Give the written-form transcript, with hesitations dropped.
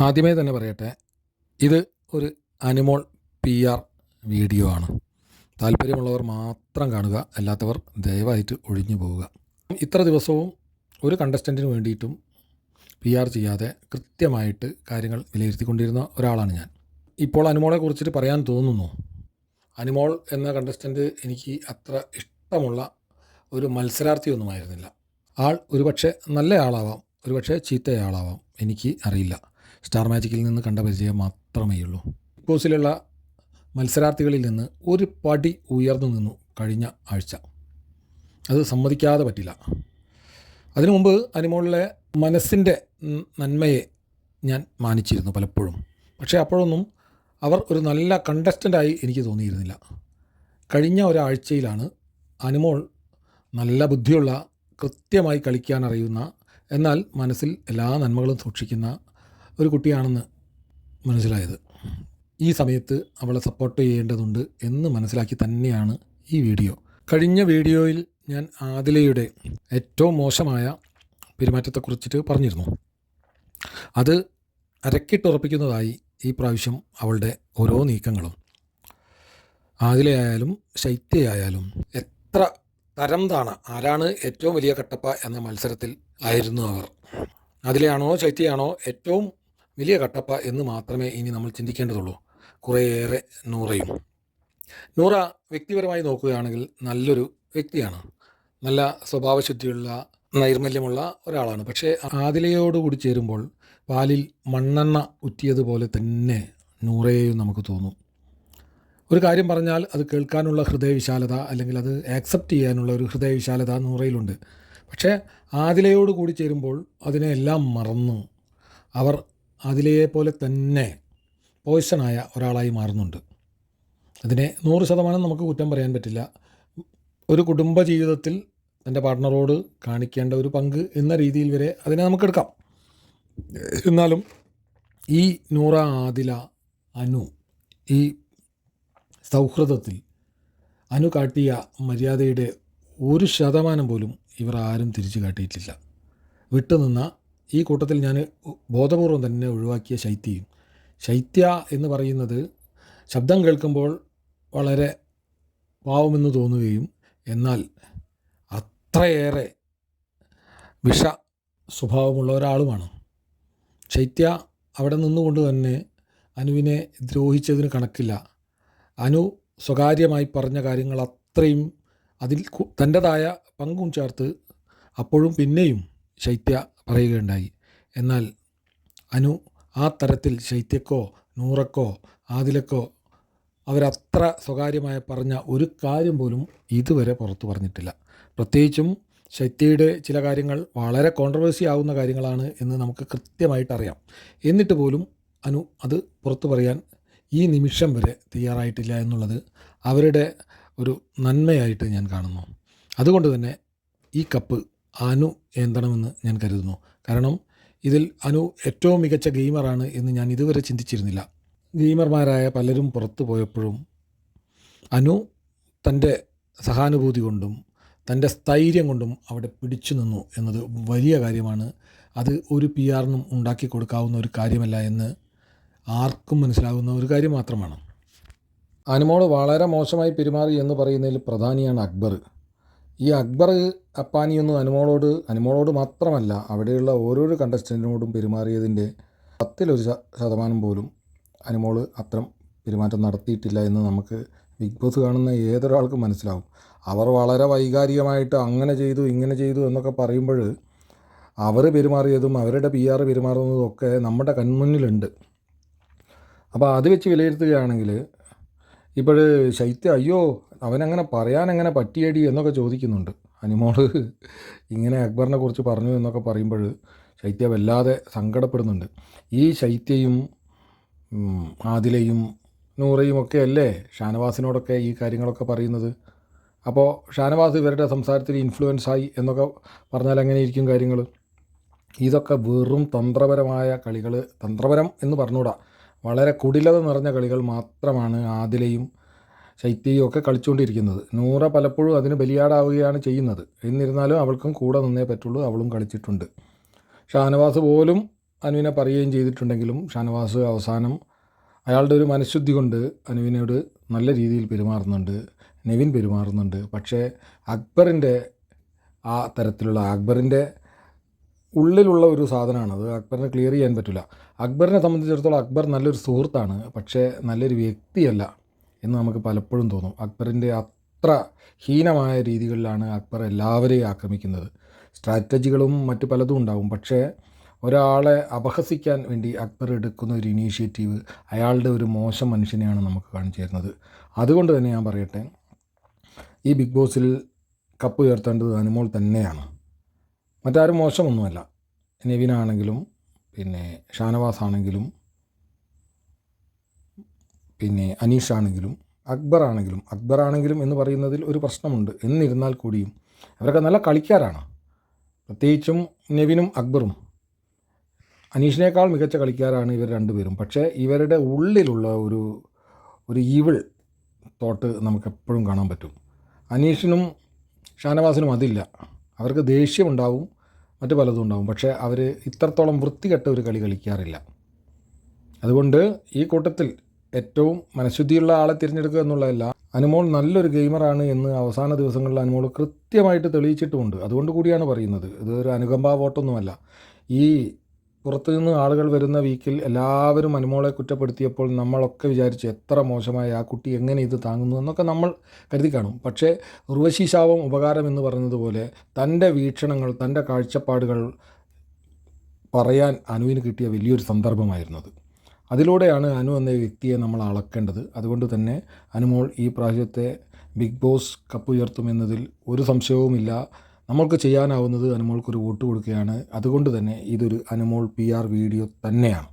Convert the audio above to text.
ആദ്യമേ തന്നെ പറയട്ടെ, ഇത് ഒരു അനിമോൾ PR വീഡിയോ ആണ്. താല്പര്യമുള്ളവർ മാത്രം കാണുക, അല്ലാത്തവർ ദയവായിട്ട് ഒഴിഞ്ഞു പോവുക. ഇത്ര ദിവസവും ഒരു കണ്ടസ്റ്റൻറ്റിന് വേണ്ടിയിട്ടും PR ചെയ്യാതെ കൃത്യമായിട്ട് കാര്യങ്ങൾ വിലയിരുത്തിക്കൊണ്ടിരുന്ന ഒരാളാണ് ഞാൻ. ഇപ്പോൾ അനിമോളെ കുറിച്ചിട്ട് പറയാൻ തോന്നുന്നു. അനിമോൾ എന്ന കണ്ടസ്റ്റൻറ്റ് എനിക്ക് അത്ര ഇഷ്ടമുള്ള ഒരു മത്സരാർത്ഥിയൊന്നുമായിരുന്നില്ല. ആൾ ഒരുപക്ഷെ നല്ല ആളാവാം, ഒരുപക്ഷെ ചീത്തയാളാവാം, എനിക്ക് അറിയില്ല. സ്റ്റാർ മാജിക്കിൽ നിന്ന് കണ്ട പരിചയം മാത്രമേ ഉള്ളൂ. ബിഗ് ബോസിലുള്ള മത്സരാർത്ഥികളിൽ നിന്ന് ഒരു പടി ഉയർന്നു നിന്നു കഴിഞ്ഞ ആഴ്ച. അത് സമ്മതിക്കാതെ പറ്റില്ല. അതിനു മുമ്പ് അനിമോളിലെ മനസ്സിൻ്റെ നന്മയെ ഞാൻ മാനിച്ചിരുന്നു പലപ്പോഴും. പക്ഷേ അപ്പോഴൊന്നും അവർ ഒരു നല്ല കണ്ടസ്റ്റൻ്റായി എനിക്ക് തോന്നിയിരുന്നില്ല. കഴിഞ്ഞ ഒരാഴ്ചയിലാണ് അനിമോൾ നല്ല ബുദ്ധിയുള്ള, കൃത്യമായി കളിക്കാൻ അറിയുന്ന, എന്നാൽ മനസ്സിൽ എല്ലാ നന്മകളും സൂക്ഷിക്കുന്ന ഒരു കുട്ടിയാണെന്ന് മനസ്സിലായത്. ഈ സമയത്ത് അവളെ സപ്പോർട്ട് ചെയ്യേണ്ടതുണ്ട് എന്ന് മനസ്സിലാക്കി തന്നെയാണ് ഈ വീഡിയോ. കഴിഞ്ഞ വീഡിയോയിൽ ഞാൻ ആദിലയുടെ ഏറ്റവും മോശമായ പെരുമാറ്റത്തെക്കുറിച്ചിട്ട് പറഞ്ഞിരുന്നു. അത് അരക്കിട്ടുറപ്പിക്കുന്നതായി ഈ പ്രാവശ്യം അവളുടെ ഓരോ നീക്കങ്ങളും. ആദിലയായാലും ശൈത്യയായാലും എത്ര തരം താണ, ആരാണ് ഏറ്റവും വലിയ കട്ടപ്പ എന്ന മത്സരത്തിൽ ആയിരുന്നു അവർ. ആദിലയാണോ ശൈത്യയാണോ ഏറ്റവും വലിയ കട്ടപ്പ എന്ന് മാത്രമേ ഇനി നമ്മൾ ചിന്തിക്കേണ്ടതുള്ളൂ. കുറേയേറെ നൂറയും. നൂറ വ്യക്തിപരമായി നോക്കുകയാണെങ്കിൽ നല്ലൊരു വ്യക്തിയാണ്, നല്ല സ്വഭാവശുദ്ധിയുള്ള, നൈർമല്യമുള്ള ഒരാളാണ്. പക്ഷേ ആദിലയോടുകൂടി ചേരുമ്പോൾ പാലിൽ മണ്ണെണ്ണ ഉറ്റിയതുപോലെ തന്നെ നൂറയെയും നമുക്ക് തോന്നും. ഒരു കാര്യം പറഞ്ഞാൽ അത് കേൾക്കാനുള്ള ഹൃദയവിശാലത, അല്ലെങ്കിൽ അത് ആക്സെപ്റ്റ് ചെയ്യാനുള്ള ഒരു ഹൃദയവിശാലത നൂറയിലുണ്ട്. പക്ഷേ ആദിലയോട് കൂടി ചേരുമ്പോൾ അതിനെല്ലാം മറന്നു അവർ ആദിലയെ പോലെ തന്നെ പോയ്സണായ ഒരാളായി മാറുന്നുണ്ട്. അതിനെ 100% നമുക്ക് കുറ്റം പറയാൻ പറ്റില്ല. ഒരു കുടുംബ ജീവിതത്തിൽ തൻ്റെ പാർട്ട്ണറോട് കാണിക്കേണ്ട ഒരു പങ്ക് എന്ന രീതിയിൽ വരെ അതിനെ നമുക്കെടുക്കാം. എന്നാലും ഈ നൂറ, ആദില, അനു, ഈ സൗഹൃദത്തിൽ അനു കാട്ടിയ മര്യാദയുടെ 1% പോലും ഇവർ ആരും തിരിച്ചു കാട്ടിയിട്ടില്ല. വിട്ടുനിന്ന ഈ കൂട്ടത്തിൽ ഞാൻ ബോധപൂർവം തന്നെ ഒഴിവാക്കിയ ശൈത്യയും. ശൈത്യ എന്ന് പറയുന്നത് ശബ്ദം കേൾക്കുമ്പോൾ വളരെ പാവമെന്ന് തോന്നുകയും എന്നാൽ അത്രയേറെ വിഷ സ്വഭാവമുള്ള ഒരാളുമാണ്. ശൈത്യ അവിടെ നിന്നുകൊണ്ട് തന്നെ അനുവിനെ ദ്രോഹിച്ചതിന് കണക്കില്ല. അനു സ്വകാര്യമായി പറഞ്ഞ കാര്യങ്ങൾ അത്രയും അതിൽ തൻ്റെതായ പങ്കും ചേർത്ത് അപ്പോഴും പിന്നെയും ശൈത്യ പറയുകയുണ്ടായി. എന്നാൽ അനു ആ തരത്തിൽ ശൈത്യക്കോ നൂറക്കോ ആദിലക്കോ അവരത്ര സ്വകാര്യമായി പറഞ്ഞ ഒരു കാര്യം പോലും ഇതുവരെ പുറത്തു പറഞ്ഞിട്ടില്ല. പ്രത്യേകിച്ചും ശൈത്യയുടെ ചില കാര്യങ്ങൾ വളരെ കോൺട്രവേഴ്സി ആവുന്ന കാര്യങ്ങളാണ് എന്ന് നമുക്ക് കൃത്യമായിട്ടറിയാം. എന്നിട്ട് പോലും അനു അത് പുറത്തു പറയാൻ ഈ നിമിഷം വരെ തയ്യാറായിട്ടില്ല എന്നുള്ളത് അവരുടെ ഒരു നന്മയായിട്ട് ഞാൻ കാണുന്നു. അതുകൊണ്ട് തന്നെ ഈ കപ്പ് അനു ഏന്തണമെന്ന് ഞാൻ കരുതുന്നു. കാരണം ഇതിൽ അനു ഏറ്റവും മികച്ച ഗെയിമറാണ് എന്ന് ഞാൻ ഇതുവരെ ചിന്തിച്ചിരുന്നില്ല. ഗെയിമർമാരായ പലരും പുറത്തു പോയപ്പോഴും അനു തൻ്റെ സഹാനുഭൂതി കൊണ്ടും തൻ്റെ സ്ഥൈര്യം കൊണ്ടും അവിടെ പിടിച്ചു നിന്നു എന്നത് വലിയ കാര്യമാണ്. അത് ഒരു PR-നും ഉണ്ടാക്കി കൊടുക്കാവുന്ന ഒരു കാര്യമല്ല എന്ന് ആർക്കും മനസ്സിലാകുന്ന ഒരു കാര്യം മാത്രമാണ്. അനുമോൾ വളരെ മോശമായി പെരുമാറി എന്ന് പറയുന്നതിൽ പ്രധാനിയാണ് അക്ബർ. ഈ അക്ബർ അപ്പാനിയൊന്നും അനുമോളോട് മാത്രമല്ല, അവിടെയുള്ള ഓരോരോ കണ്ടസ്റ്റൻറ്റിനോടും പെരുമാറിയതിൻ്റെ 10% പോലും അനുമോൾ അത്തരം പെരുമാറ്റം നടത്തിയിട്ടില്ല എന്ന് നമുക്ക് ബിഗ് ബോസ് കാണുന്ന ഏതൊരാൾക്കും മനസ്സിലാവും. അവർ വളരെ വൈകാരികമായിട്ട് അങ്ങനെ ചെയ്തു ഇങ്ങനെ ചെയ്തു എന്നൊക്കെ പറയുമ്പോൾ അവർ പെരുമാറിയതും അവരുടെ PR പെരുമാറുന്നതും ഒക്കെ നമ്മുടെ കൺമുന്നിലുണ്ട്. അപ്പോൾ അത് വെച്ച് വിലയിരുത്തുകയാണെങ്കിൽ ഇപ്പോൾ ശൈത്യ അയ്യോ അവനങ്ങനെ പറയാനെങ്ങനെ പറ്റിയടി എന്നൊക്കെ ചോദിക്കുന്നുണ്ട്. അനുമോള് ഇങ്ങനെ അക്ബറിനെ കുറിച്ച് പറഞ്ഞു എന്നൊക്കെ പറയുമ്പോൾ ശൈത്യ വല്ലാതെ സങ്കടപ്പെടുന്നുണ്ട്. ഈ ശൈത്യയും ആദിലയും നൂറയും ഒക്കെ അല്ലേ ഷാനവാസിനോടൊക്കെ ഈ കാര്യങ്ങളൊക്കെ പറയുന്നത്. അപ്പോൾ ഷാനവാസ് ഇവരുടെ സംസാരത്തിൽ ഇൻഫ്ലുവൻസായി എന്നൊക്കെ പറഞ്ഞാൽ എങ്ങനെ ഇരിക്കും കാര്യങ്ങൾ? ഇതൊക്കെ വെറും തന്ത്രപരമായ കളികൾ, തന്ത്രപരം എന്ന് പറഞ്ഞുകൂടാ, വളരെ കുടിലത നിറഞ്ഞ കളികൾ മാത്രമാണ് ആദിലയും ശൈത്യയും ഒക്കെ കളിച്ചുകൊണ്ടിരിക്കുന്നത്. നൂറ പലപ്പോഴും അതിന് ബലിയാടാവുകയാണ് ചെയ്യുന്നത്. എന്നിരുന്നാലും അവൾക്കും കൂടെ നിന്നേ പറ്റുള്ളൂ, അവളും കളിച്ചിട്ടുണ്ട്. ഷാനവാസ് പോലും അനുവിനെ പറയുകയും ചെയ്തിട്ടുണ്ടെങ്കിലും ഷാനവാസ് അവസാനം അയാളുടെ ഒരു മനഃശുദ്ധി കൊണ്ട് അനുവിനോട് നല്ല രീതിയിൽ പെരുമാറുന്നുണ്ട്, നെവിൻ പെരുമാറുന്നുണ്ട്. പക്ഷേ അക്ബറിൻ്റെ ആ തരത്തിലുള്ള അക്ബറിൻ്റെ ഉള്ളിലുള്ള ഒരു സാധനമാണത്. അക്ബറിനെ ക്ലിയർ ചെയ്യാൻ പറ്റില്ല. അക്ബറിനെ സംബന്ധിച്ചിടത്തോളം അക്ബർ നല്ലൊരു സുഹൃത്താണ്, പക്ഷേ നല്ലൊരു വ്യക്തിയല്ല എന്ന് നമുക്ക് പലപ്പോഴും തോന്നും. അക്ബറിൻ്റെ അത്ര ഹീനമായ രീതികളിലാണ് അക്ബർ എല്ലാവരെയും ആക്രമിക്കുന്നത്. സ്ട്രാറ്റജികളും മറ്റു പലതും ഉണ്ടാവും, പക്ഷേ ഒരാളെ അപഹസിക്കാൻ വേണ്ടി അക്ബർ എടുക്കുന്ന ഒരു ഇനീഷ്യേറ്റീവ് അയാളുടെ ഒരു മോശം മനുഷ്യനെയാണ് നമുക്ക് കാണിച്ചു തരുന്നത്. അതുകൊണ്ട് തന്നെ ഞാൻ പറയട്ടെ, ഈ ബിഗ് ബോസിൽ കപ്പ് ഉയർത്തേണ്ടത് അനുമോൾ തന്നെയാണ്. മറ്റാരും മോശമൊന്നുമല്ല. നെവിനാണെങ്കിലും പിന്നെ ഷാനവാസ് ആണെങ്കിലും പിന്നെ അനീഷാണെങ്കിലും അക്ബറാണെങ്കിലും എന്ന് പറയുന്നതിൽ ഒരു പ്രശ്നമുണ്ട്. എന്നിരുന്നാൽ കൂടിയും അവരൊക്കെ നല്ല കളിക്കാരാണ്. പ്രത്യേകിച്ചും നെവിനും അക്ബറും അനീഷിനേക്കാൾ മികച്ച കളിക്കാരാണ് ഇവർ രണ്ടുപേരും. പക്ഷേ ഇവരുടെ ഉള്ളിലുള്ള ഒരു ഈവിൾ തോട്ട് നമുക്കെപ്പോഴും കാണാൻ പറ്റും. അനീഷിനും ഷാനവാസിനും അതില്ല. അവർക്ക് ദേഷ്യമുണ്ടാവും, മറ്റു പലതും ഉണ്ടാവും, പക്ഷേ അവർ ഇത്രത്തോളം വൃത്തികെട്ട ഒരു കളി കളിക്കാറില്ല. അതുകൊണ്ട് ഈ കൂട്ടത്തിൽ ഏറ്റവും മനഃശുദ്ധിയുള്ള ആളെ തിരഞ്ഞെടുക്കുക എന്നുള്ളതല്ല, അനുമോൾ നല്ലൊരു ഗെയിമറാണ് എന്ന് അവസാന ദിവസങ്ങളിൽ അനുമോൾ കൃത്യമായിട്ട് തെളിയിച്ചിട്ടുമുണ്ട്. അതുകൊണ്ട് കൂടിയാണ് പറയുന്നത്. ഇതൊരു അനുകമ്പാ വോട്ടൊന്നുമല്ല. ഈ പുറത്തുനിന്ന് ആളുകൾ വരുന്ന വീക്കിൽ എല്ലാവരും അനുമോളെ കുറ്റപ്പെടുത്തിയപ്പോൾ നമ്മളൊക്കെ വിചാരിച്ചു എത്ര മോശമായ ആ കുട്ടി എങ്ങനെ ഇത് താങ്ങുന്നു എന്നൊക്കെ നമ്മൾ കരുതി കാണും. പക്ഷേ ഉർവശി ശാപം ഉപകാരം എന്ന് പറഞ്ഞതുപോലെ തൻ്റെ വീക്ഷണങ്ങൾ, തൻ്റെ കാഴ്ചപ്പാടുകൾ പറയാൻ അനുവിന് കിട്ടിയ വലിയൊരു സന്ദർഭമായിരുന്നത്. അതിലൂടെയാണ് അനു എന്ന വ്യക്തിയെ നമ്മൾ അളക്കേണ്ടത്. അതുകൊണ്ട് തന്നെ അനുമോൾ ഈ പ്രാവശ്യത്തെ ബിഗ് ബോസ് കപ്പ് ഉയർത്തുമെന്നതിൽ ഒരു സംശയവുമില്ല. നമ്മൾക്ക് ചെയ്യാനാവുന്നത് അനുമോൾക്കൊരു വോട്ട് കൊടുക്കുകയാണ്. അതുകൊണ്ട് തന്നെ ഇതൊരു അനുമോൾ PR വീഡിയോ തന്നെയാണ്.